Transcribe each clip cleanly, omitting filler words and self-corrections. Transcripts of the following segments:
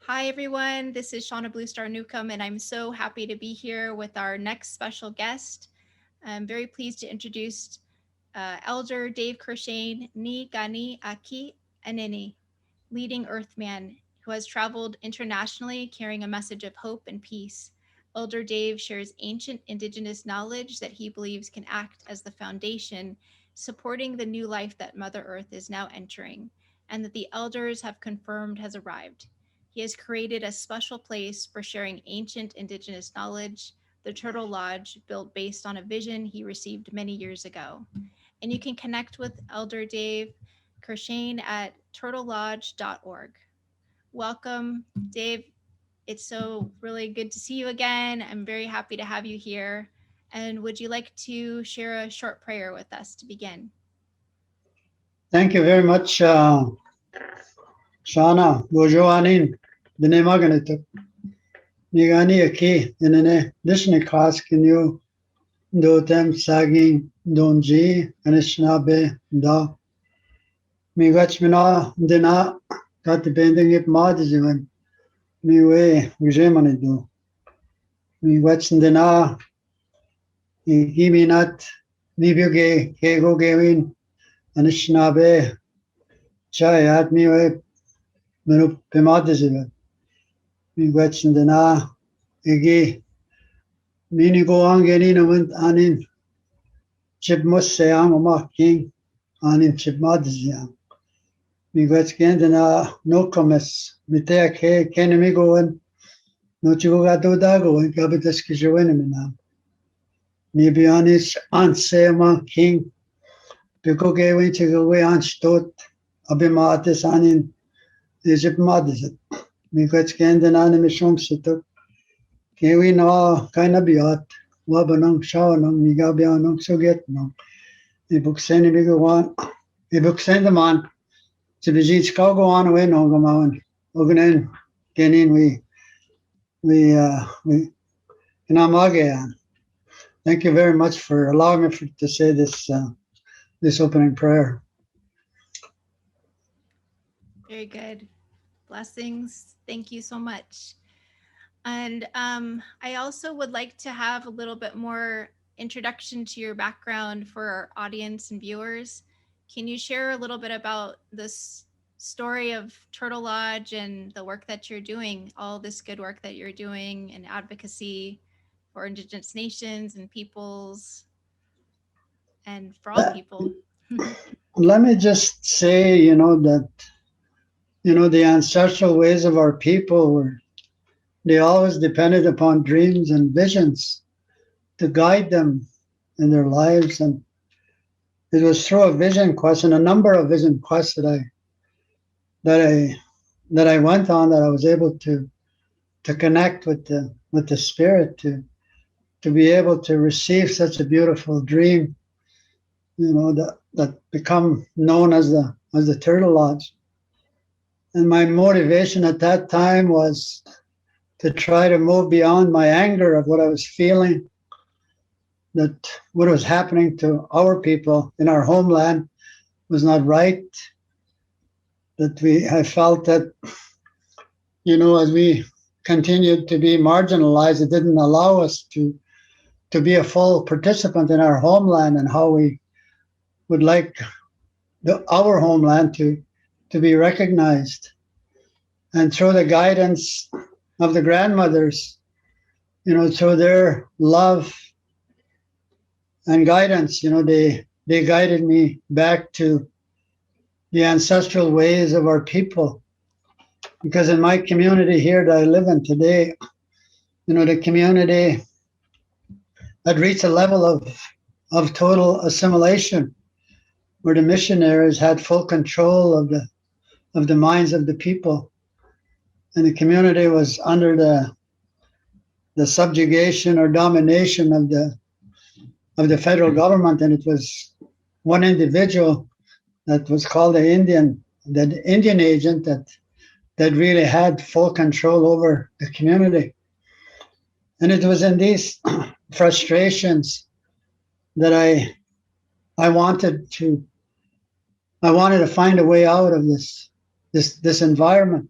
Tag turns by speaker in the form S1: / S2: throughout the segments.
S1: Hi, everyone. This is Shauna Blue Star Newcomb, and I'm so happy to be here with our next special guest. I'm very pleased to introduce Elder Dave Courchene Ni Gani Aki Anini, leading Earthman, who has traveled internationally carrying a message of hope and peace. Elder Dave shares ancient indigenous knowledge that he believes can act as the foundation, supporting the new life that Mother Earth is now entering, and that the elders have confirmed has arrived. He has created a special place for sharing ancient indigenous knowledge, the Turtle Lodge, built based on a vision he received many years ago. And you can connect with Elder Dave Courchene at turtlelodge.org. Welcome, Dave. It's so really good to see you again. I'm very happy to have you here. And would you like to share a short prayer with us to begin?
S2: Thank you very much, Shauna. Bojoanin, Binemaganituk. Nigani Aki, Inene, Dishni Kaskin you, Dotem Sagin, Donji, Anishnabe, Da. Migachmina, Dina, Kat bending it Madizivan. Miwe, Vijemanidu. Migachdina, Giminat, Nibuge, Kego Gavin, Anishnabe, Chayat Miwe, Menu Pemadizivan. Migachdina, Igi, Minigo Angelina Anin, Chipmus Sayam Oma King, Anin Chipmadizian. Migachkendina, no commerce, Mitea K, Kenemigo, and no Chigogato Dago, and Cabitas Kishawenimina. Nibianis Ansema King, Pico gave to go away on Stot, Abimatis Anin, Egypt Madizit. Migachkendina Nimishum Situk. Kewi no kind of biot, Wabanong Shawanong, Nigabianong Sugetno. The book send a bigger one, the book send them on. To be Chicago on away, no go on. Oganen, Genin, we, Inamagean. Thank you very much for allowing me to say this opening prayer.
S1: Very good. Blessings. Thank you so much. And I also would like to have a little bit more introduction to your background for our audience and viewers. Can you share a little bit about this story of Turtle Lodge and the work that you're doing, all this good work that you're doing in advocacy for Indigenous nations and peoples and for all people?
S2: Let me just say, that, the ancestral ways of our people they always depended upon dreams and visions to guide them in their lives. And it was through a vision quest and a number of vision quests that I went on, that I was able to connect with the spirit, to be able to receive such a beautiful dream, that become known as the Turtle Lodge. And my motivation at that time was to try to move beyond my anger of what I was feeling, that what was happening to our people in our homeland was not right. That I felt that, as we continued to be marginalized, it didn't allow us to be a full participant in our homeland and how we would like our homeland to be recognized. And through the guidance of the grandmothers, through their love and guidance, they guided me back to the ancestral ways of our people. Because in my community here that I live in today, the community had reached a level of total assimilation, where the missionaries had full control of the minds of the people. And the community was under the subjugation or domination of the federal government, and it was one individual that was called the Indian agent that really had full control over the community. And it was in these frustrations that I wanted to find a way out of this environment.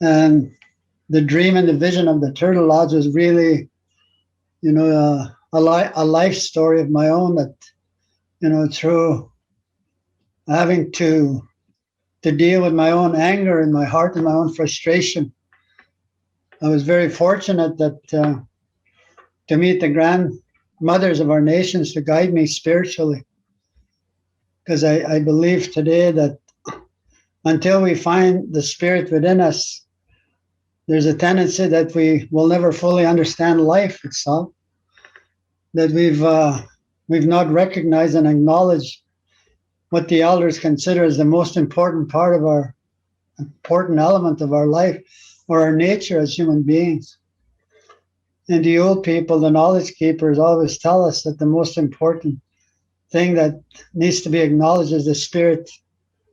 S2: And the dream and the vision of the Turtle Lodge was really, a life story of my own that, through having to deal with my own anger in my heart and my own frustration, I was very fortunate that to meet the grandmothers of our nations to guide me spiritually. Because I believe today that until we find the spirit within us, there's a tendency that we will never fully understand life itself, that we've not recognized and acknowledged what the elders consider as the most important part of our important element of our life or our nature as human beings. And the old people, the knowledge keepers, always tell us that the most important thing that needs to be acknowledged is the spirit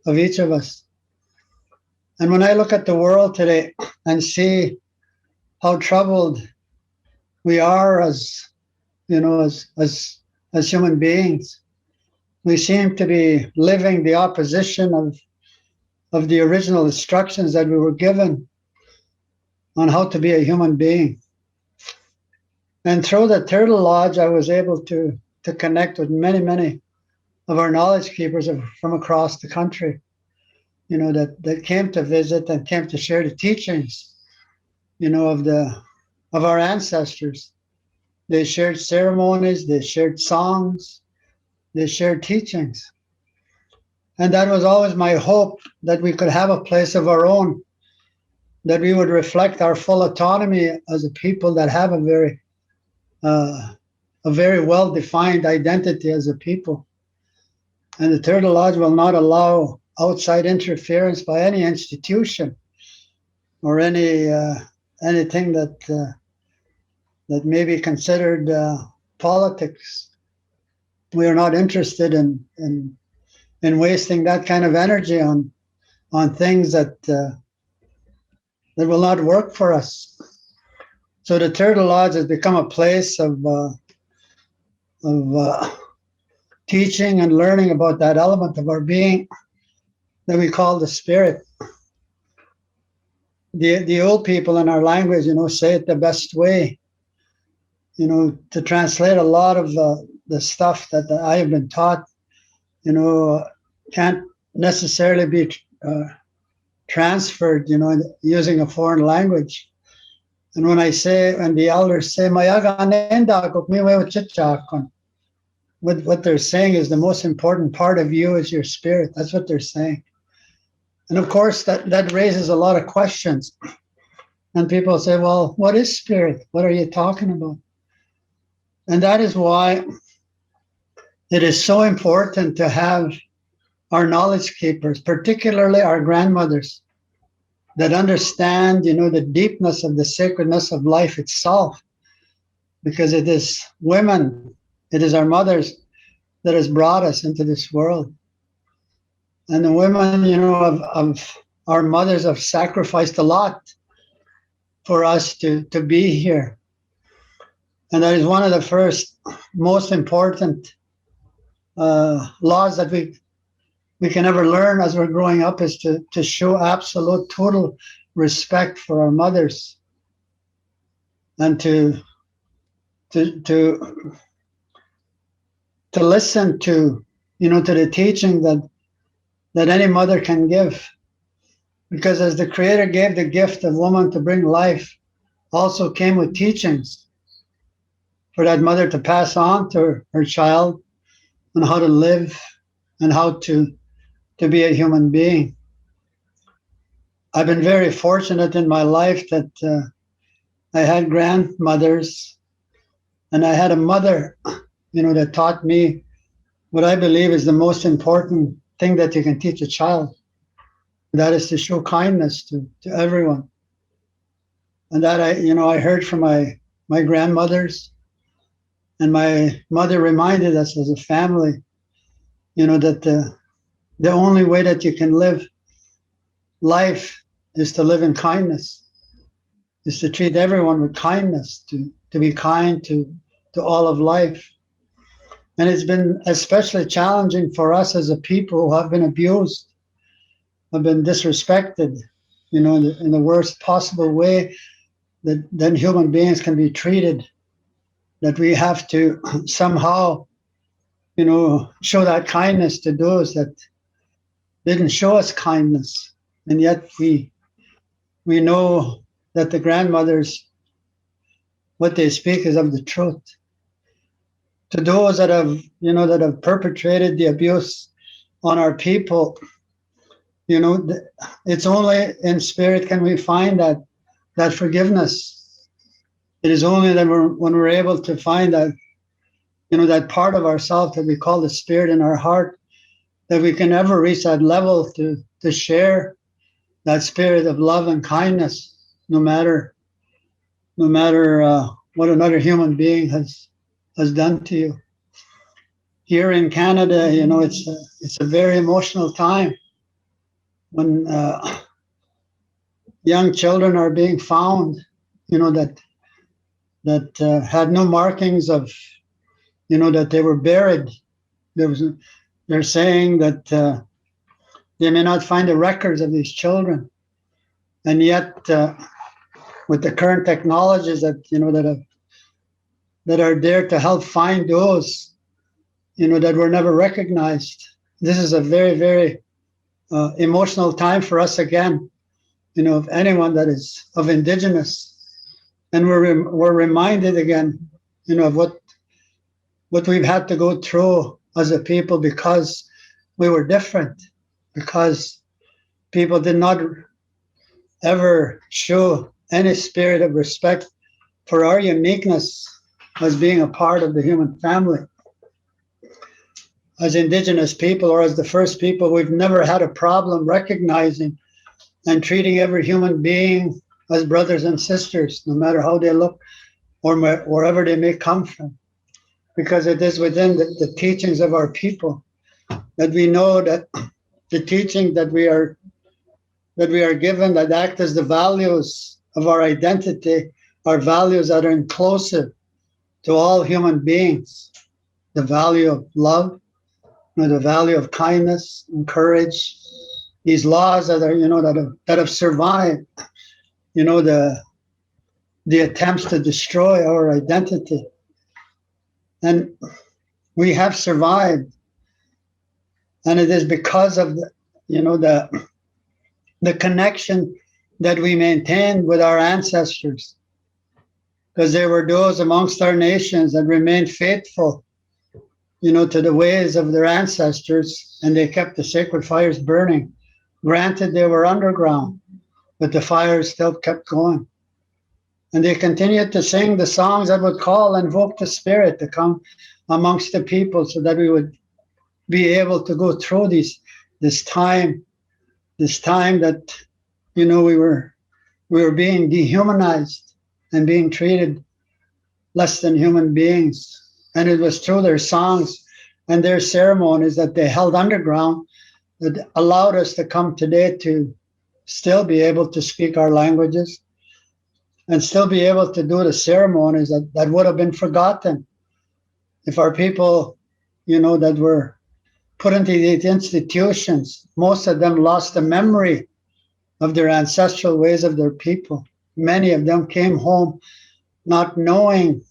S2: of each of us. And when I look at the world today and see how troubled we are as human beings, we seem to be living the opposition of the original instructions that we were given on how to be a human being. And through the Turtle Lodge, I was able to connect with many of our knowledge keepers from across the country, that came to visit and came to share the teachings, of our ancestors. They shared ceremonies, they shared songs, they shared teachings. And that was always my hope, that we could have a place of our own, that we would reflect our full autonomy as a people that have a very well-defined identity as a people. And the Turtle Lodge will not allow outside interference by any institution or anything that may be considered politics. We are not interested in wasting that kind of energy on things that will not work for us. So the Turtle Lodge has become a place of teaching and learning about that element of our being that we call the spirit. The old people in our language, say it the best way. To translate a lot of the stuff that I have been taught, can't necessarily be transferred, using a foreign language. And when the elders say, what they're saying is the most important part of you is your spirit. That's what they're saying. And of course, that raises a lot of questions. And people say, well, what is spirit? What are you talking about? And that is why it is so important to have our knowledge keepers, particularly our grandmothers, that understand, the deepness of the sacredness of life itself, because it is women, it is our mothers that has brought us into this world. And the women, of our mothers have sacrificed a lot for us to be here. And that is one of the first, most important laws that we can ever learn as we're growing up, is to show absolute, total respect for our mothers, and to listen to the teaching that any mother can give. Because as the Creator gave the gift of woman to bring life, also came with teachings for that mother to pass on to her child on how to live and how to be a human being. I've been very fortunate in my life that I had grandmothers, and I had a mother, that taught me what I believe is the most important thing that you can teach a child. That is to show kindness to everyone. And that I heard from my grandmothers, and my mother reminded us as a family, that the only way that you can live life is to live in kindness, is to treat everyone with kindness, to be kind to all of life. And it's been especially challenging for us as a people who have been abused, have been disrespected, in the worst possible way that then human beings can be treated, that we have to somehow, show that kindness to those that didn't show us kindness. And yet we know that the grandmothers, what they speak is of the truth. To those that have perpetrated the abuse on our people, it's only in spirit can we find that forgiveness. It is only that when we're able to find that part of ourselves that we call the spirit in our heart, that we can ever reach that level to share that spirit of love and kindness, no matter what another human being has done to you. Here in Canada, it's a very emotional time when young children are being found, that had no markings of, that they were buried. They're saying that they may not find the records of these children, and yet with the current technologies that are there to help find those, that were never recognized. This is a very, very emotional time for us again, of anyone that is of Indigenous. And we're reminded again, of what we've had to go through as a people because we were different, because people did not ever show any spirit of respect for our uniqueness as being a part of the human family. As Indigenous people, or as the first people, we've never had a problem recognizing and treating every human being as brothers and sisters, no matter how they look or wherever they may come from, because it is within the teachings of our people that we know that the teaching that we are given that act as the values of our identity are values that are inclusive to all human beings. The value of love, the value of kindness and courage. These laws that are, that have survived, the attempts to destroy our identity, and we have survived, and it is because of the connection that we maintained with our ancestors, because there were those amongst our nations that remained faithful, to the ways of their ancestors, and they kept the sacred fires burning. Granted, they were underground, but the fires still kept going. And they continued to sing the songs that would call and invoke the spirit to come amongst the people so that we would be able to go through this time that, we were being dehumanized and being treated less than human beings. And it was through their songs and their ceremonies that they held underground that allowed us to come today to still be able to speak our languages and still be able to do the ceremonies that would have been forgotten if our people, that were put into these institutions, most of them lost the memory of their ancestral ways of their people. Many of them came home not knowing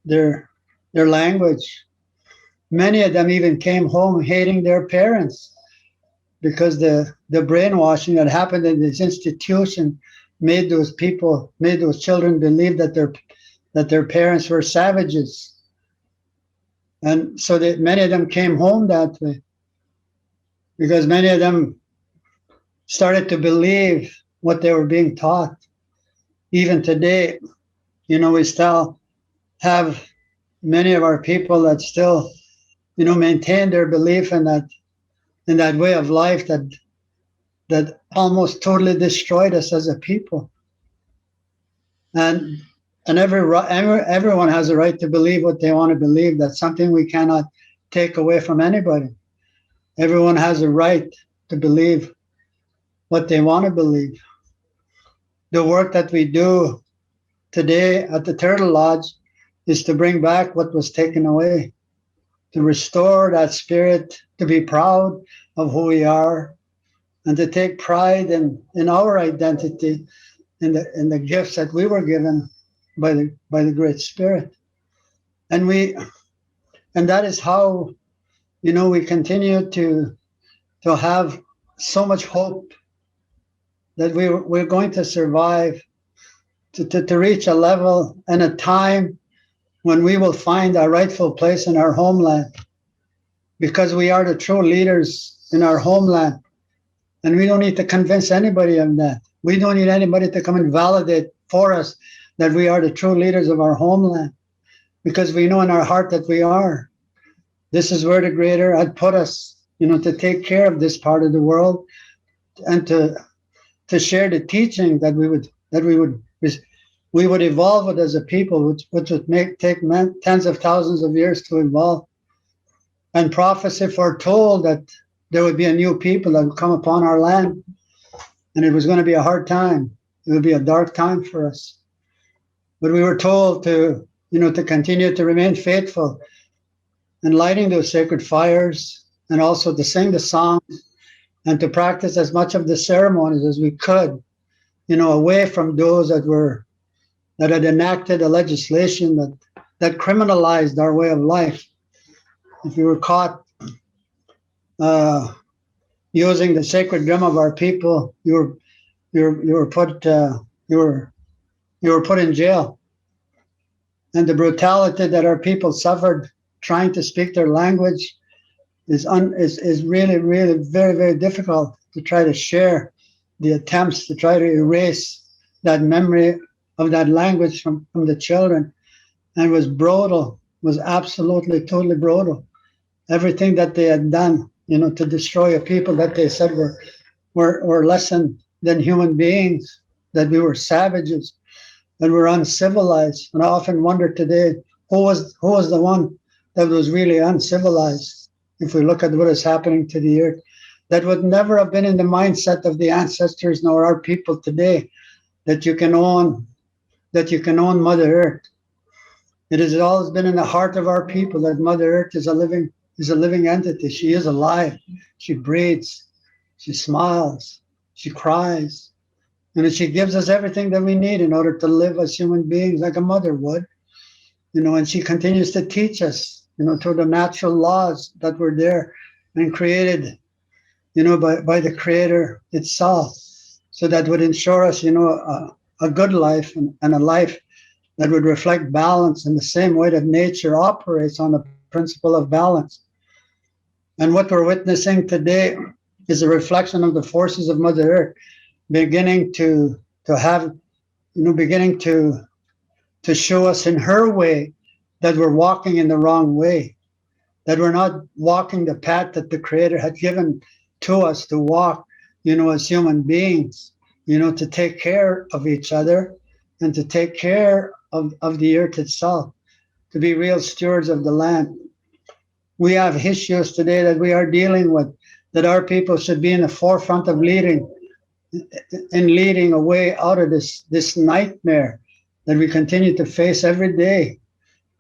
S2: their language. Many of them even came home hating their parents because the brainwashing that happened in this institution made those children believe that their parents were savages. And so that many of them came home that way because many of them started to believe what they were being taught. Even today, we still have many of our people that still, maintain their belief in that way of life that almost totally destroyed us as a people. And everyone has a right to believe what they want to believe. That's something we cannot take away from anybody. Everyone has a right to believe what they want to believe. The work that we do today at the Turtle Lodge is to bring back what was taken away. to restore that spirit, to be proud of who we are, and to take pride in our identity, in the gifts that we were given by the Great Spirit. And that is how, we continue to have so much hope that we're going to survive, to reach a level and a time when we will find our rightful place in our homeland, because we are the true leaders in our homeland. And we don't need to convince anybody of that. We don't need anybody to come and validate for us that we are the true leaders of our homeland, because we know in our heart that we are. This is where the Creator had put us, to take care of this part of the world, and to share the teaching that we would evolve it as a people, which would take tens of thousands of years to evolve. And prophecy foretold that there would be a new people that would come upon our land, and it was going to be a hard time. It would be a dark time for us. But we were told to continue to remain faithful and lighting those sacred fires, and also to sing the songs and to practice as much of the ceremonies as we could, away from those that had enacted a legislation that criminalized our way of life. If you were caught using the sacred drum of our people, you were put in jail. And the brutality that our people suffered trying to speak their language is really, really very, very difficult to try to share the attempts to try to erase that memory of that language from the children. And it was brutal, was absolutely, totally brutal. Everything that they had done, to destroy a people that they said were less than human beings, that we were savages, that were uncivilized. And I often wonder today, who was the one that was really uncivilized? If we look at what is happening to the earth, that would never have been in the mindset of the ancestors nor our people today, that you can own Mother Earth. It has always been in the heart of our people that Mother Earth is a living entity. She is alive. She breathes. She smiles. She cries. And she gives us everything that we need in order to live as human beings like a mother would. And she continues to teach us, through the natural laws that were there and created, by the Creator itself, so that would ensure us, a good life and a life that would reflect balance in the same way that nature operates on the principle of balance. And what we're witnessing today is a reflection of the forces of Mother Earth beginning to show us in her way that we're walking in the wrong way, that we're not walking the path that the Creator had given to us to walk, as human beings, to take care of each other and to take care of the earth itself, to be real stewards of the land. We have issues today that we are dealing with, that our people should be in the forefront of leading a way out of this nightmare that we continue to face every day.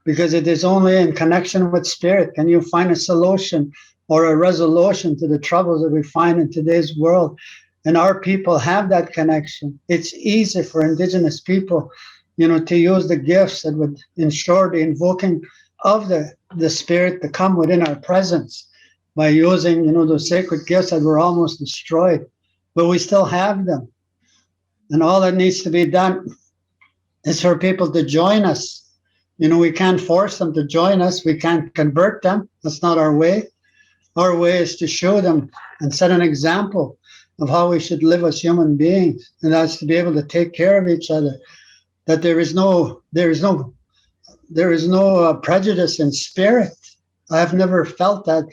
S2: Because it is only in connection with Spirit can you find a solution or a resolution to the troubles that we find in today's world. And our people have that connection. It's easy for Indigenous people, to use the gifts that would ensure the invoking of the Spirit to come within our presence by using, those sacred gifts that were almost destroyed. But we still have them. And all that needs to be done is for people to join us. We can't force them to join us. We can't convert them. That's not our way. Our way is to show them and set an example of how we should live as human beings. And that's to be able to take care of each other. That there is no prejudice in spirit. I have never felt that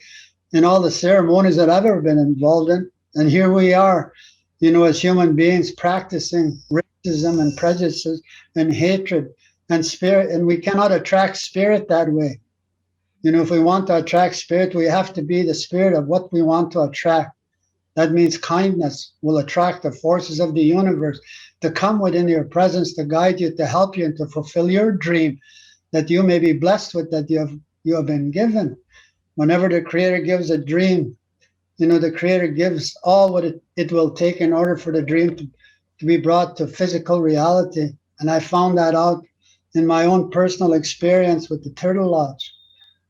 S2: in all the ceremonies that I've ever been involved in. And here we are, as human beings practicing racism and prejudices and hatred and spirit, and we cannot attract spirit that way. If we want to attract spirit, we have to be the spirit of what we want to attract. That means kindness will attract the forces of the universe to come within your presence, to guide you, to help you, and to fulfill your dream that you may be blessed with, that you have been given. Whenever the Creator gives a dream, the Creator gives all what it will take in order for the dream to be brought to physical reality. And I found that out in my own personal experience with the Turtle Lodge,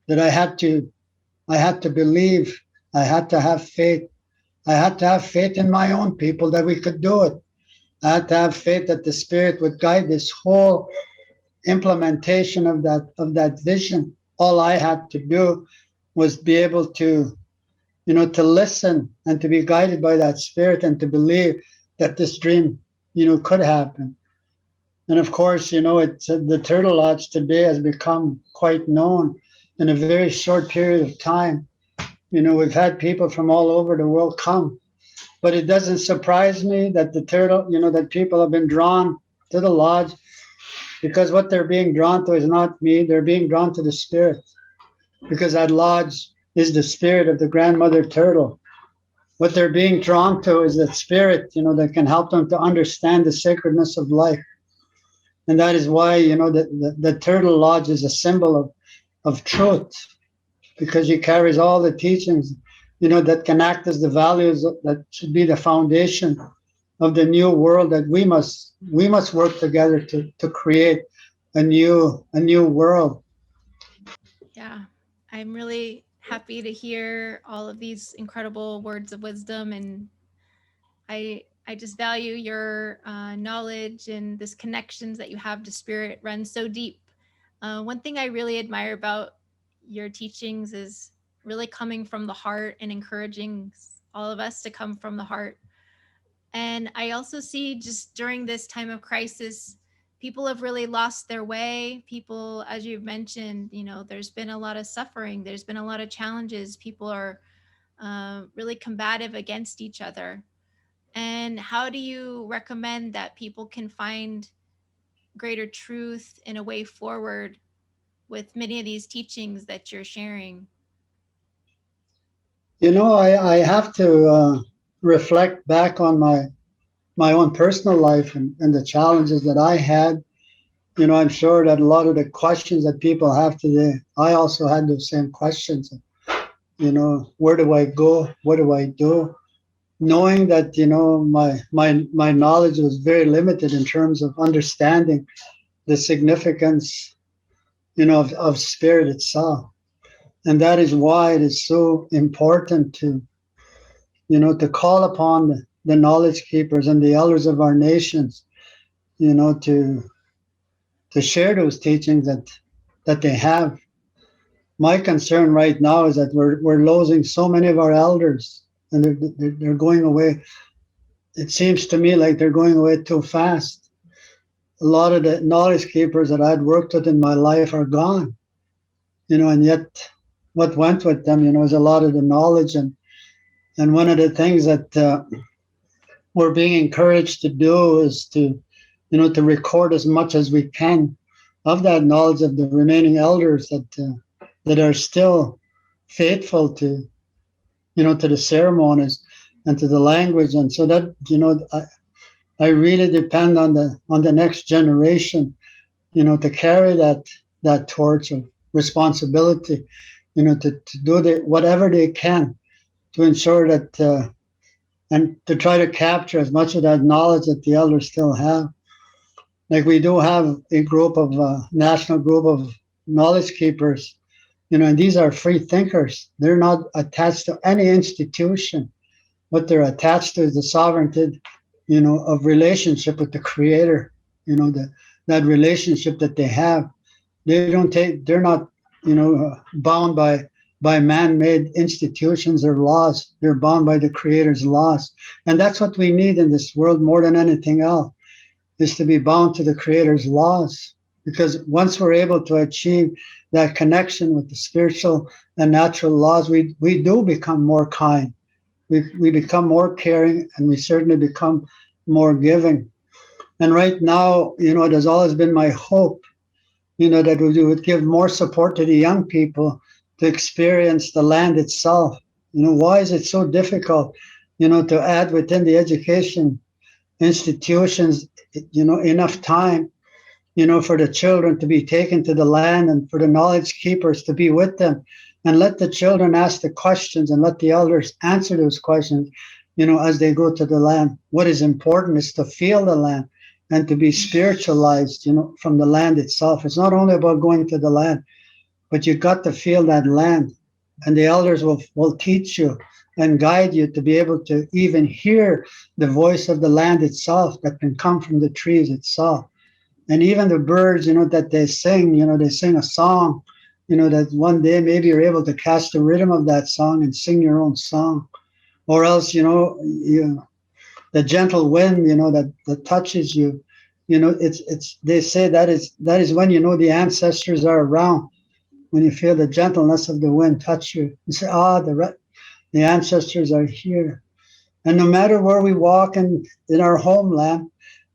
S2: that I had to believe, I had to have faith. I had to have faith in my own people that we could do it. I had to have faith that the Spirit would guide this whole implementation of that vision. All I had to do was be able to listen and to be guided by that Spirit and to believe that this dream, could happen. And of course, it's the Turtle Lodge today has become quite known in a very short period of time. We've had people from all over the world come, but it doesn't surprise me that that people have been drawn to the lodge, because what they're being drawn to is not me. They're being drawn to the Spirit, because that lodge is the spirit of the grandmother turtle. What they're being drawn to is that spirit, that can help them to understand the sacredness of life. And that is why, the turtle lodge is a symbol of truth, because he carries all the teachings, that can act as the values that should be the foundation of the new world that we must work together to create a new world.
S1: Yeah, I'm really happy to hear all of these incredible words of wisdom, and I just value your knowledge, and this connections that you have to spirit runs so deep. One thing I really admire about your teachings is really coming from the heart and encouraging all of us to come from the heart. And I also see, just during this time of crisis, people have really lost their way. People, as you've mentioned, there's been a lot of suffering, there's been a lot of challenges. People are really combative against each other. And how do you recommend that people can find greater truth in a way forward with many of these teachings that you're sharing?
S2: I have to reflect back on my own personal life and the challenges that I had. I'm sure that a lot of the questions that people have today, I also had those same questions. Where do I go? What do I do? Knowing that, my knowledge was very limited in terms of understanding the significance, of spirit itself. And that is why it is so important to call upon the knowledge keepers and the elders of our nations, to share those teachings that they have. My concern right now is that we're losing so many of our elders, and they're going away. It seems to me like they're going away too fast. A lot of the knowledge keepers that I'd worked with in my life are gone, and yet what went with them, is a lot of the knowledge. And one of the things that we're being encouraged to do is to record as much as we can of that knowledge of the remaining elders that are still faithful to the ceremonies and to the language. And so that, I really depend on the next generation, to carry that torch of responsibility, to do whatever they can to ensure that and to try to capture as much of that knowledge that the elders still have. Like, we do have a group of national group of knowledge keepers, and these are free thinkers. They're not attached to any institution. What they're attached to is the sovereignty, of relationship with the Creator. That relationship that they have. They're not, bound by man-made institutions or laws. They're bound by the Creator's laws, and that's what we need in this world more than anything else, is to be bound to the Creator's laws. Because once we're able to achieve that connection with the spiritual and natural laws, we do become more kind. We become more caring, and we certainly become more giving. And right now, it has always been my hope, that we would give more support to the young people to experience the land itself. Why is it so difficult, to add within the education institutions, enough time, for the children to be taken to the land and for the knowledge keepers to be with them and let the children ask the questions and let the elders answer those questions, as they go to the land. What is important is to feel the land and to be spiritualized, from the land itself. It's not only about going to the land, but you got to feel that land. And the elders will teach you and guide you to be able to even hear the voice of the land itself that can come from the trees itself. And even the birds, that they sing a song, that one day maybe you're able to catch the rhythm of that song and sing your own song. Or else, the gentle wind, that touches you, it's they say that is when the ancestors are around. When you feel the gentleness of the wind touch you, you say, the ancestors are here. And no matter where we walk in our homeland,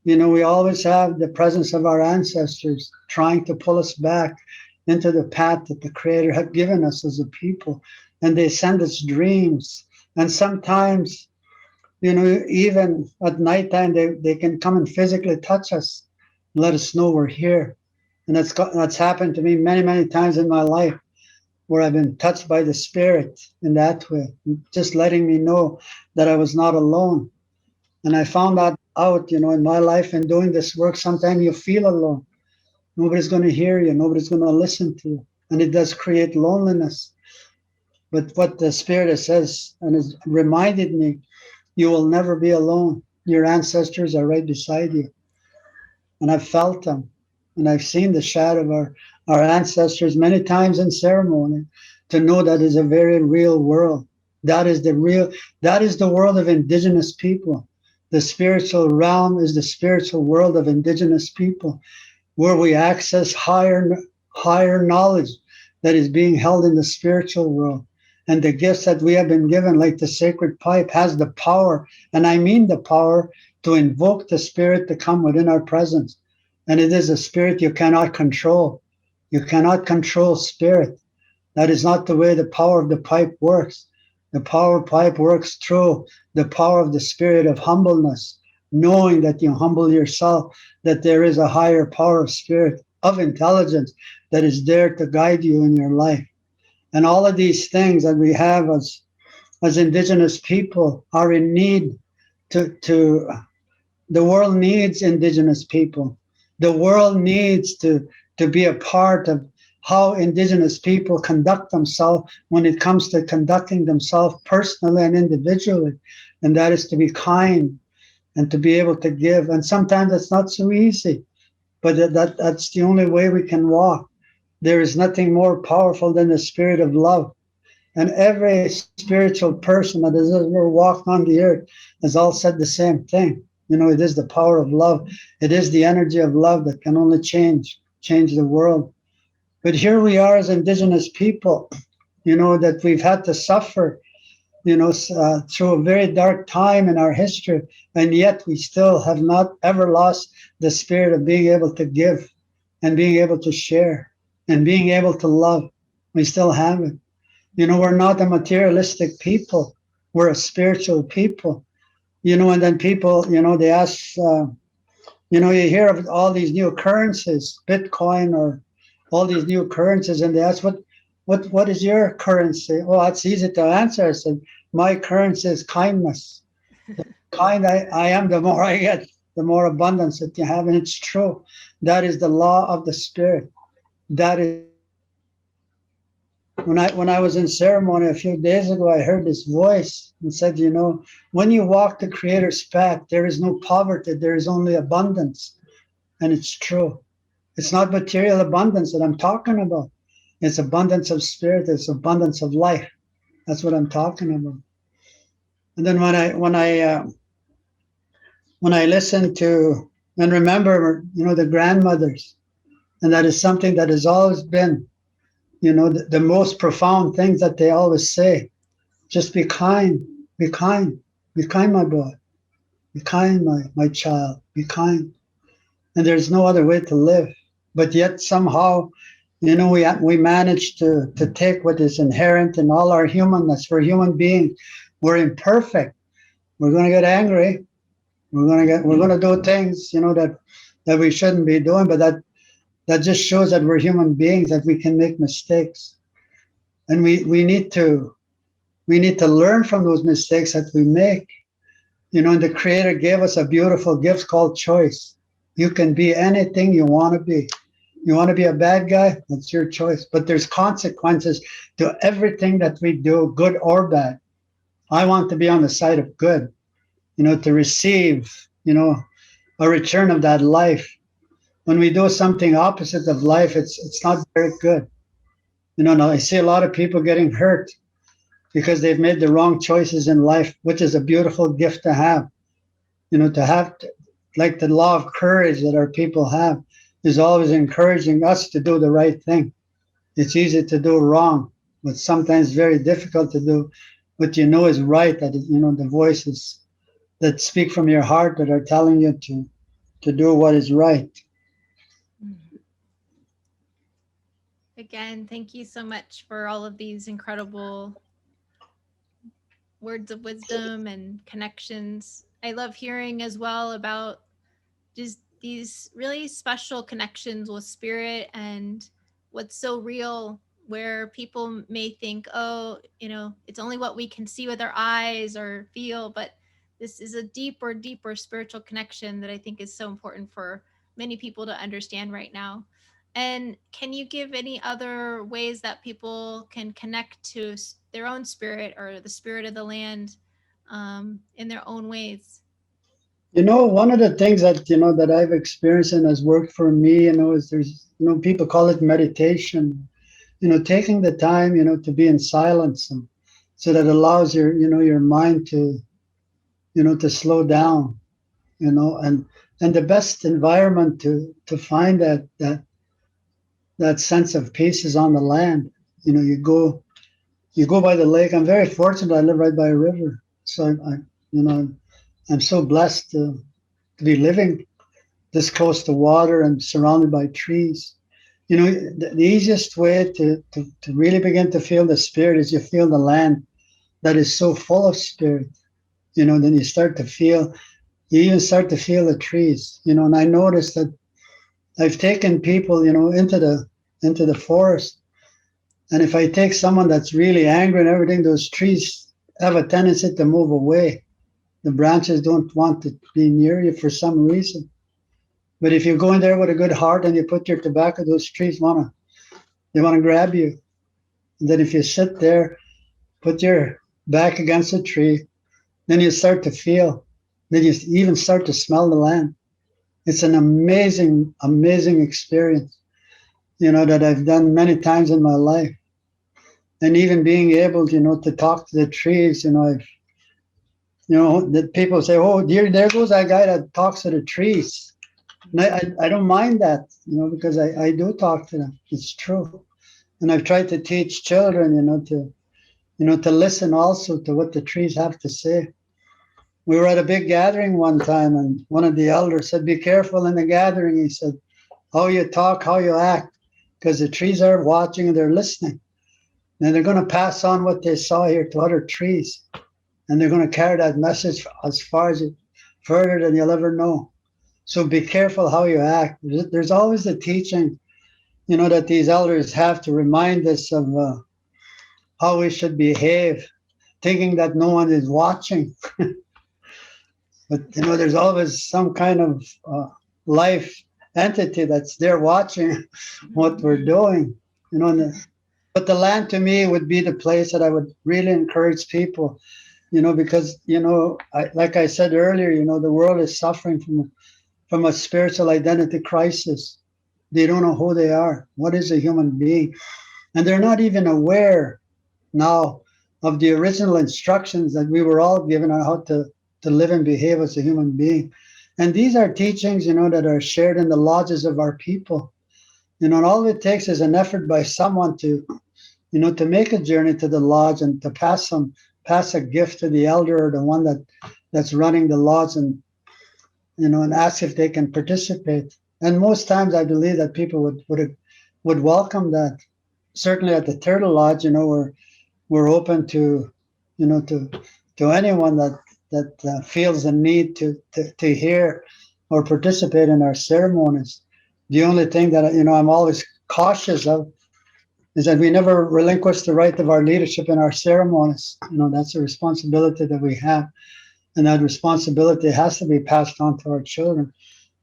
S2: we always have the presence of our ancestors trying to pull us back into the path that the Creator had given us as a people. And they send us dreams. And sometimes, even at nighttime, they can come and physically touch us, let us know we're here. And that's happened to me many, many times in my life, where I've been touched by the Spirit in that way, just letting me know that I was not alone. And I found that out, in my life and doing this work. Sometimes you feel alone. Nobody's going to hear you. Nobody's going to listen to you. And it does create loneliness. But what the Spirit says and has reminded me, you will never be alone. Your ancestors are right beside you. And I've felt them. And I've seen the shadow of our ancestors many times in ceremony, to know that is a very real world. That is the world of indigenous people. The spiritual realm is the spiritual world of indigenous people, where we access higher knowledge that is being held in the spiritual world. And the gifts that we have been given, like the sacred pipe, has the power, and I mean the power, to invoke the Spirit to come within our presence. And it is a spirit you cannot control. You cannot control spirit. That is not the way the power of the pipe works. The power of pipe works through the power of the spirit of humbleness, knowing that you humble yourself, that there is a higher power of spirit, of intelligence, that is there to guide you in your life. And all of these things that we have as indigenous people are in need to the world needs indigenous people. The world needs to be a part of how indigenous people conduct themselves when it comes to conducting themselves personally and individually. And that is to be kind and to be able to give. And sometimes it's not so easy, but that's the only way we can walk. There is nothing more powerful than the spirit of love. And every spiritual person that has ever walked on the earth has all said the same thing. It is the power of love. It is the energy of love that can only change the world. But here we are as indigenous people, that we've had to suffer, through a very dark time in our history. And yet we still have not ever lost the spirit of being able to give and being able to share and being able to love. We still have it. We're not a materialistic people. We're a spiritual people. And then people, they ask, you hear of all these new currencies, Bitcoin or all these new currencies, and they ask, what is your currency? Oh, that's easy to answer. I said, my currency is kindness. The kind I am, the more I get, the more abundance that you have. And it's true. That is the law of the spirit. That is when I was in ceremony a few days ago, I heard this voice and said, when you walk the Creator's path, there is no poverty, there is only abundance. And it's true. It's not material abundance that I'm talking about. It's abundance of spirit, it's abundance of life. That's what I'm talking about. And then when I listen to and remember, the grandmothers, and that is something that has always been, the most profound things that they always say. Just be kind, be kind, be kind, my boy, be kind, my child, be kind. And there's no other way to live. But yet somehow, we manage to take what is inherent in all our humanness. We're human beings. We're imperfect. We're going to get angry. We're going to do things, that we shouldn't be doing. But that just shows that we're human beings, that we can make mistakes. and we need to learn from those mistakes that we make. And the Creator gave us a beautiful gift called choice. You can be anything you want to be. You want to be a bad guy? That's your choice. But there's consequences to everything that we do, good or bad. I want to be on the side of good, to receive, a return of that life. When we do something opposite of life, it's not very good. Now I see a lot of people getting hurt because they've made the wrong choices in life, which is a beautiful gift to have. Like the law of courage that our people have is always encouraging us to do the right thing. It's easy to do wrong, but sometimes very difficult to do what you know is right. That the voices that speak from your heart that are telling you to do what is right.
S1: Again, thank you so much for all of these incredible words of wisdom and connections. I love hearing as well about just these really special connections with spirit and what's so real, where people may think, oh, it's only what we can see with our eyes or feel, but this is a deeper, deeper spiritual connection that I think is so important for many people to understand right now. And can you give any other ways that people can connect to their own spirit or the spirit of the land in their own ways?
S2: One of the things that I've experienced and has worked for me, is there's, people call it meditation, taking the time, to be in silence, and so that allows your mind to slow down, and the best environment to find that sense of peace is on the land. You go by the lake. I'm very fortunate. I live right by a river, so I'm so blessed to be living this close to water and surrounded by trees. The easiest way to really begin to feel the spirit is you feel the land that is so full of spirit. Then you even start to feel the trees. And I noticed that I've taken people, into the forest. And if I take someone that's really angry and everything, those trees have a tendency to move away. The branches don't want to be near you for some reason. But if you go in there with a good heart and you put your tobacco, those trees they want to grab you. And then if you sit there, put your back against a tree, then you start to feel, then you even start to smell the land. It's an amazing, amazing experience, that I've done many times in my life. And even being able, to talk to the trees, that people say, oh, dear, there goes that guy that talks to the trees. And I don't mind that, because I do talk to them. It's true. And I've tried to teach children, to listen also to what the trees have to say. We were at a big gathering one time, and one of the elders said, be careful in the gathering. He said, how you talk, how you act, because the trees are watching and they're listening. And they're going to pass on what they saw here to other trees. And they're going to carry that message as further than you'll ever know. So be careful how you act. There's always the teaching, that these elders have to remind us of how we should behave, thinking that no one is watching. But, there's always some kind of life entity that's there watching what we're doing, but the land to me would be the place that I would really encourage people, because, like I said earlier, the world is suffering from a spiritual identity crisis. They don't know who they are. What is a human being? And they're not even aware now of the original instructions that we were all given on how to live and behave as a human being. And these are teachings, that are shared in the lodges of our people. And all it takes is an effort by someone to make a journey to the lodge and to pass a gift to the elder or the one that's running the lodge, and and ask if they can participate. And most times I believe that people would welcome that. Certainly at the Turtle Lodge, we're open to to anyone that feels the need to hear or participate in our ceremonies. The only thing that I'm always cautious of is that we never relinquish the right of our leadership in our ceremonies. That's a responsibility that we have, and that responsibility has to be passed on to our children.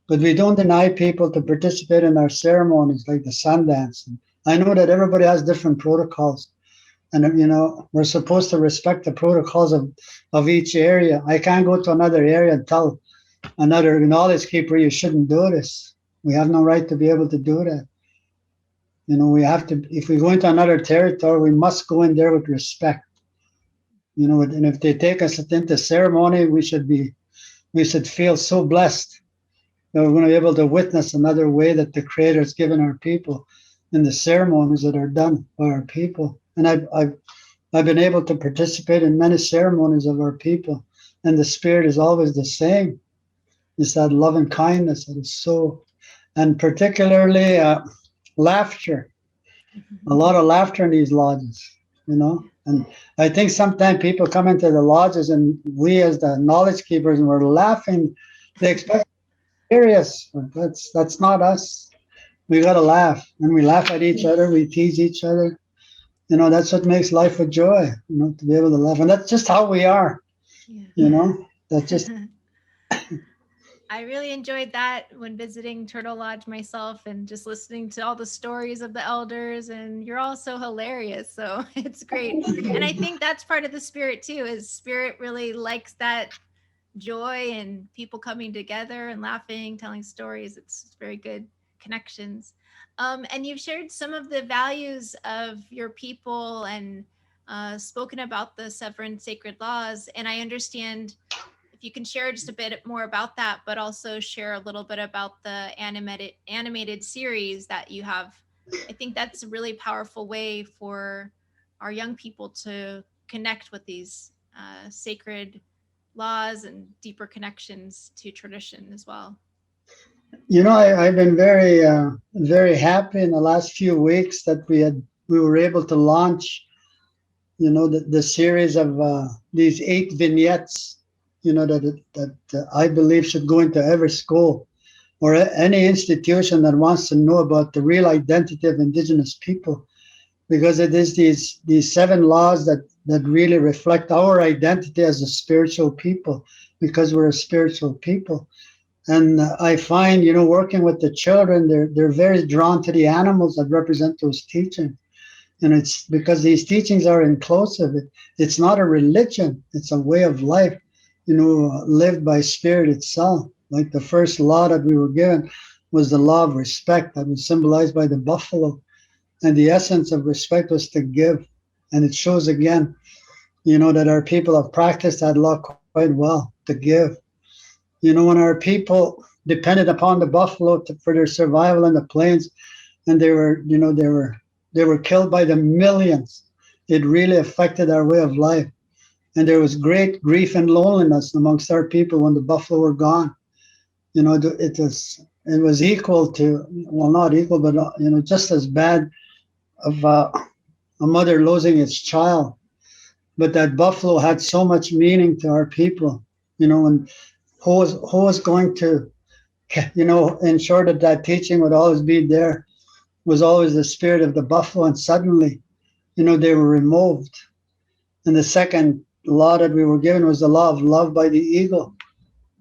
S2: But we don't deny people to participate in our ceremonies like the sun dance. And I know that everybody has different protocols, and we're supposed to respect the protocols of each area. I can't go to another area and tell another knowledge keeper you shouldn't do this. We have no right to be able to do that. We have to, if we go into another territory, we must go in there with respect. And if they take us into ceremony, we should feel so blessed that we're going to be able to witness another way that the Creator has given our people in the ceremonies that are done by our people. And I've been able to participate in many ceremonies of our people, and the spirit is always the same. It's that love and kindness that is so, and particularly laughter. A lot of laughter in these lodges. And I think sometimes people come into the lodges, and we as the knowledge keepers, and we're laughing. They expect serious. That's not us. We gotta laugh, and we laugh at each other. We tease each other. That's what makes life a joy. To be able to laugh, and that's just how we are.
S1: Yeah.
S2: That's just.
S1: I really enjoyed that when visiting Turtle Lodge myself, and just listening to all the stories of the elders, and you're all so hilarious. So it's great. And I think that's part of the spirit too, is spirit really likes that joy and people coming together and laughing, telling stories. It's very good connections. And you've shared some of the values of your people, and spoken about the seven sacred laws. And I understand if you can share just a bit more about that, but also share a little bit about the animated series that you have. I think that's a really powerful way for our young people to connect with these sacred laws and deeper connections to tradition as well.
S2: I've been very happy in the last few weeks that we were able to launch, the series of these 8 vignettes, that I believe should go into every school or any institution that wants to know about the real identity of Indigenous people, because it is these 7 laws that really reflect our identity as a spiritual people, because we're a spiritual people. And I find, working with the children, they're very drawn to the animals that represent those teachings. And it's because these teachings are inclusive. It's not a religion, it's a way of life, lived by spirit itself. Like the first law that we were given was the law of respect, that was symbolized by the buffalo. And the essence of respect was to give. And it shows again, that our people have practiced that law quite well, to give. When our people depended upon the buffalo for their survival in the plains, and they were killed by the millions, it really affected our way of life. And there was great grief and loneliness amongst our people when the buffalo were gone. It was equal to, well, not equal, but just as bad of a mother losing its child. But that buffalo had so much meaning to our people. And who was going to, ensure that teaching would always be there, was always the spirit of the buffalo. And suddenly, they were removed. And the second law that we were given was the law of love by the eagle.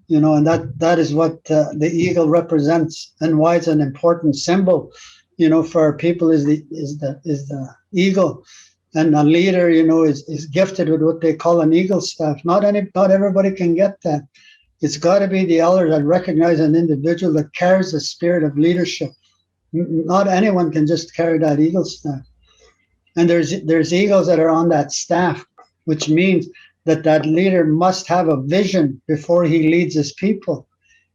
S2: And that is what the eagle represents, and why it's an important symbol, for our people, is the eagle. And a leader, is gifted with what they call an eagle staff. Not everybody can get that. It's got to be the elder that recognize an individual that carries the spirit of leadership. Not anyone can just carry that eagle staff. And there's eagles that are on that staff, which means that leader must have a vision before he leads his people.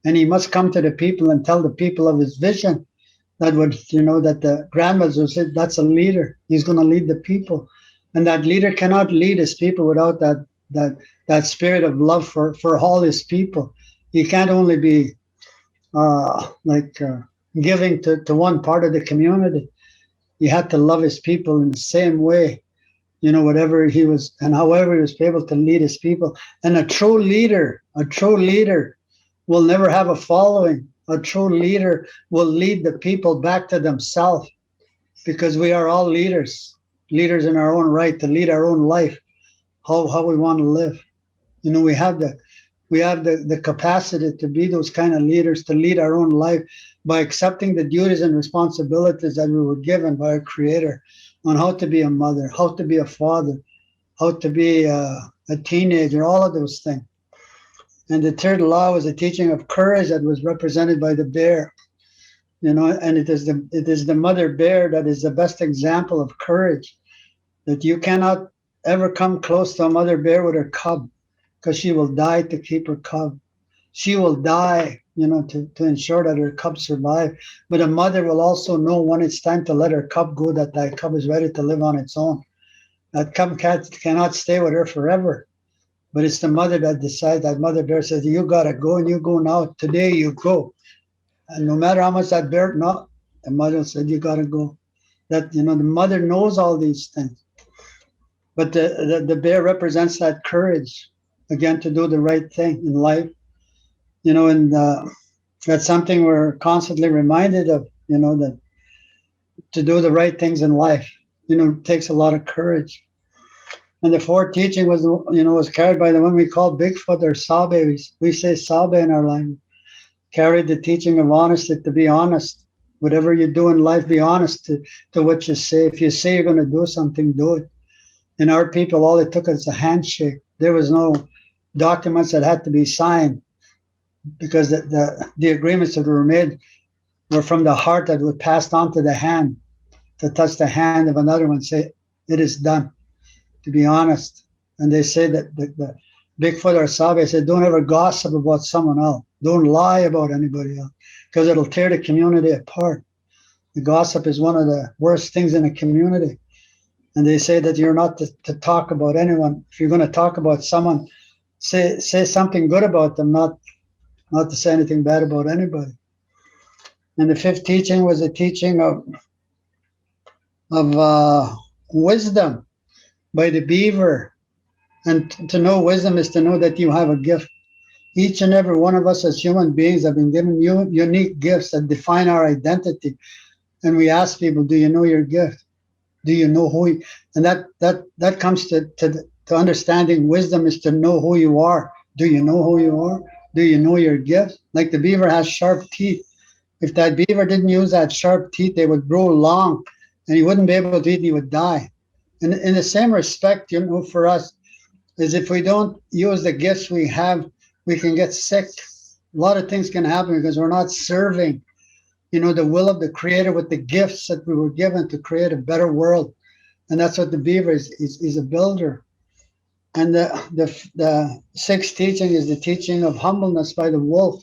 S2: And he must come to the people and tell the people of his vision. That the grandmothers would say, that's a leader. He's going to lead the people. And that leader cannot lead his people without that spirit of love for all his people. He can't only be giving to one part of the community. He had to love his people in the same way, whatever he was, and however he was able to lead his people. And a true leader will never have a following. A true leader will lead the people back to themselves. because we are all leaders, leaders in our own right to lead our own life, how we want to live. You know, we have the capacity to be those kind of leaders, to lead our own life by accepting the duties and responsibilities that we were given by our Creator on how to be a mother, how to be a father, how to be a teenager, all of those things. And the third law was a teaching of courage that was represented by the bear. You know, and it is the mother bear that is the best example of courage. That you cannot ever come close to a mother bear with her cub, because she will die to keep her cub. She will die, you know, to ensure that her cub survive. But a mother will also know when it's time to let her cub go, that that cub is ready to live on its own. That cub cannot stay with her forever. But it's the mother that decides. That mother bear says, "You gotta go, and you go now. Today you go." And no matter how much that bear, no, the mother said, "You gotta go." That, you know, the mother knows all these things. But the bear represents that courage, again, to do the right thing in life. You know, and that's something we're constantly reminded of. You know, that to do the right things in life, you know, takes a lot of courage. And the fourth teaching was, you know, was carried by the one we call Bigfoot or Sabe. We say Sabe in our language. Carried the teaching of honesty, to be honest. Whatever you do in life, be honest to what you say. If you say you're going to do something, do it. In our people, all it took was a handshake. There was no documents that had to be signed, because the agreements that were made were from the heart, that were passed on to the hand, to touch the hand of another one, say, "It is done," to be honest. And they say that the Bigfoot or Sabe said, "Don't ever gossip about someone else. Don't lie about anybody else, because it'll tear the community apart." The gossip is one of the worst things in a community. And they say that you're not to talk about anyone. If you're going to talk about someone, say something good about them, not to say anything bad about anybody. And the fifth teaching was a teaching of wisdom by the beaver. And to know wisdom is to know that you have a gift. Each and every one of us as human beings have been given unique gifts that define our identity. And we ask people, "Do you know your gift? Do you know who you?" And that comes to understanding wisdom, is to know who you are. Do you know who you are? Do you know your gift? Like the beaver has sharp teeth. If that beaver didn't use that sharp teeth, they would grow long, and he wouldn't be able to eat. He would die. And in the same respect, you know, for us, is if we don't use the gifts we have, we can get sick. A lot of things can happen because we're not serving, you know, the will of the Creator with the gifts that we were given to create a better world. And that's what the beaver is. He's a builder. And the sixth teaching is the teaching of humbleness by the wolf,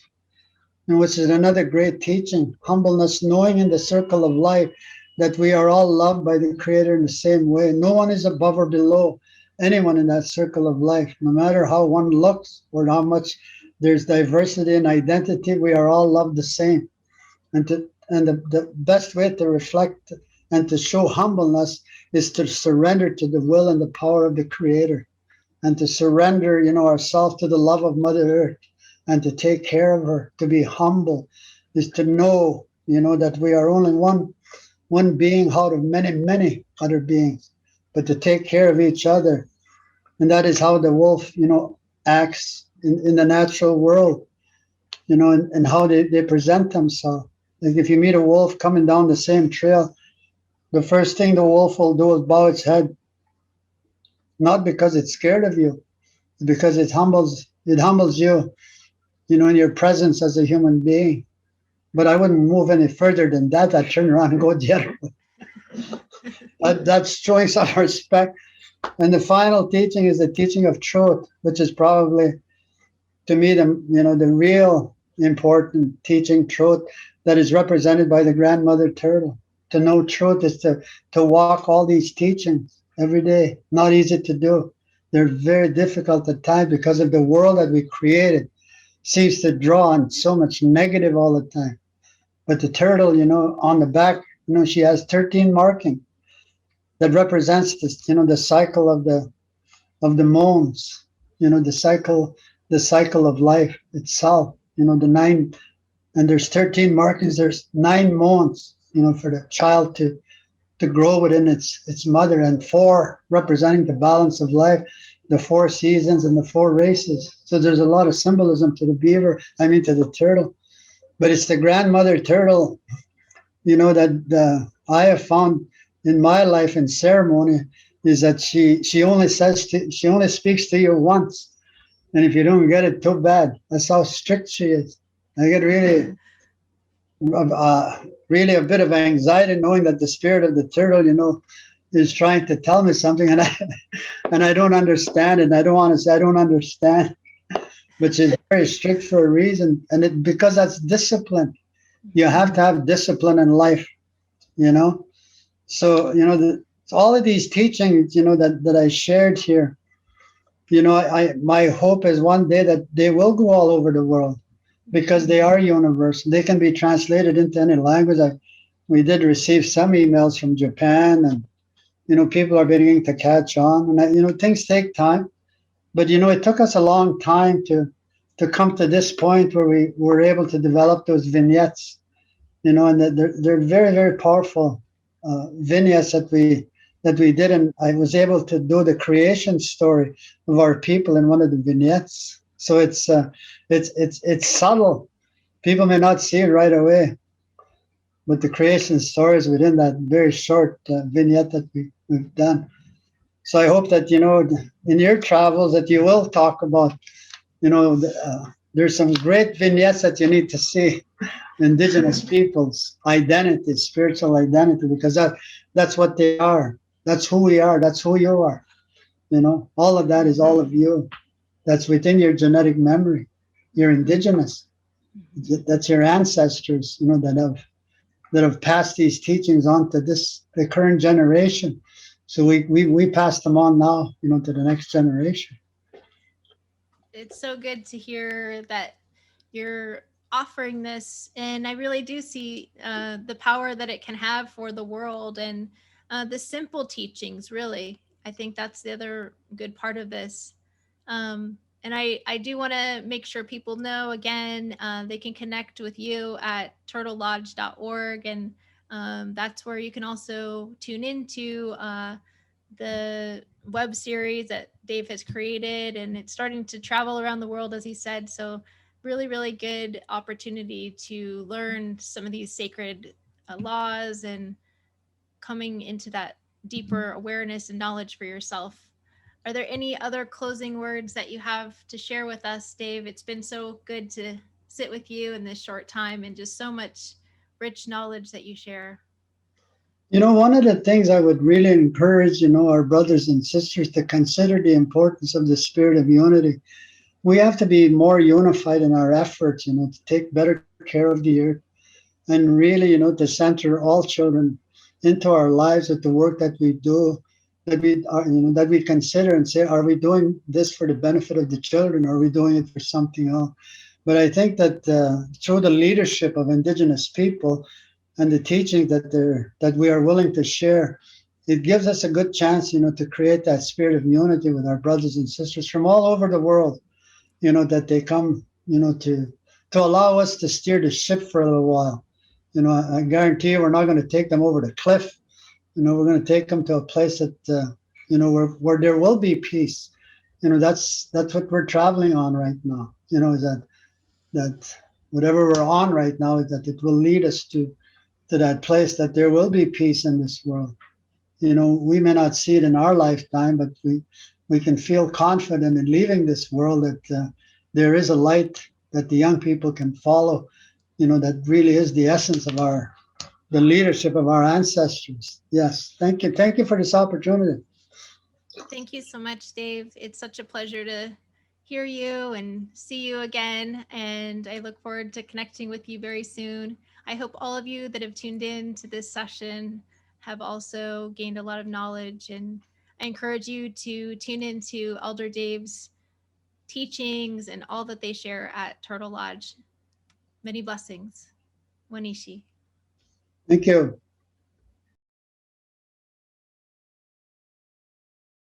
S2: which is another great teaching. Humbleness, knowing in the circle of life that we are all loved by the Creator in the same way. No one is above or below anyone in that circle of life. No matter how one looks or how much there's diversity in identity, we are all loved the same. And the best way to reflect and to show humbleness is to surrender to the will and the power of the Creator, and to surrender, you know, ourselves to the love of Mother Earth, and to take care of her. To be humble is to know, you know, that we are only one being out of many other beings, but to take care of each other. And that is how the wolf, you know, acts in the natural world, you know, and how they present themselves. Like if you meet a wolf coming down the same trail, the first thing the wolf will do is bow its head, not because it's scared of you, because it humbles you, you know, in your presence as a human being. But I wouldn't move any further than that. I'd turn around and go the other way. That's showing some respect. And the final teaching is the teaching of truth, which is probably, to me, the real important teaching, truth, that is represented by the grandmother turtle. To know truth is to walk all these teachings every day. Not easy to do. They're very difficult at times because of the world that we created seems to draw on so much negative all the time. But the turtle, you know, on the back, you know, she has 13 markings that represents this, you know, the cycle of the moons, you know, the cycle of life itself, you know, the nine, and there's 13 markings, there's 9 moons, you know, for the child to to grow within its mother, and four representing the balance of life, the four seasons and the four races. So there's a lot of symbolism to the beaver, I mean to the turtle. But it's the grandmother turtle, that I have found in my life in ceremony, is that she only speaks to you once, and if you don't get it, too bad. That's how strict she is. I get really a bit of anxiety knowing that the spirit of the turtle, is trying to tell me something, and I don't understand it. And I don't want to say I don't understand, but she's very strict for a reason, and because that's discipline. You have to have discipline in life, you know. So all of these teachings, that I shared here, I my hope is one day that they will go all over the world because they are universal. They can be translated into any language. We did receive some emails from Japan, and people are beginning to catch on, and things take time. But it took us a long time to come to this point where we were able to develop those vignettes, and they're very, very powerful vignettes that we did, and I was able to do the creation story of our people in one of the vignettes. So it's subtle. People may not see it right away, but the creation story is within that very short vignette that we've done. So I hope that in your travels that you will talk about. There's some great vignettes that you need to see. Indigenous peoples' identity, spiritual identity, because that's what they are. That's who we are. That's who you are. All of that is all of you. That's within your genetic memory. You're indigenous. That's your ancestors, that have passed these teachings on to the current generation. So we pass them on now, to the next generation.
S1: It's so good to hear that you're offering this, and I really do see the power that it can have for the world, and the simple teachings. Really, I think that's the other good part of this. And I do want to make sure people know again, they can connect with you at turtlelodge.org, and that's where you can also tune into the web series that Dave has created, and it's starting to travel around the world, as he said. So, really, really good opportunity to learn some of these sacred laws and coming into that deeper awareness and knowledge for yourself. Are there any other closing words that you have to share with us, Dave? It's been so good to sit with you in this short time and just so much rich knowledge that you share.
S2: One of the things I would really encourage, our brothers and sisters to consider the importance of the spirit of unity. We have to be more unified in our efforts, to take better care of the earth, and really, to center all children into our lives at the work that we do, that we consider and say, are we doing this for the benefit of the children, or are we doing it for something else? But I think that through the leadership of Indigenous people and the teaching that we are willing to share, it gives us a good chance, to create that spirit of unity with our brothers and sisters from all over the world. That they come, to allow us to steer the ship for a little while. I guarantee you, we're not going to take them over the cliff. We're going to take them to a place that, where there will be peace. That's what we're traveling on right now. Is that whatever we're on right now, is that it will lead us to that place that there will be peace in this world. We may not see it in our lifetime, but we can feel confident in leaving this world that there is a light that the young people can follow. That really is the essence of the leadership of our ancestors. Yes, thank you for this opportunity.
S1: Thank you so much, Dave. It's such a pleasure to hear you and see you again. And I look forward to connecting with you very soon. I hope all of you that have tuned in to this session have also gained a lot of knowledge. And I encourage you to tune into Elder Dave's teachings and all that they share at Turtle Lodge. Many blessings. Wanishi.
S2: Thank you.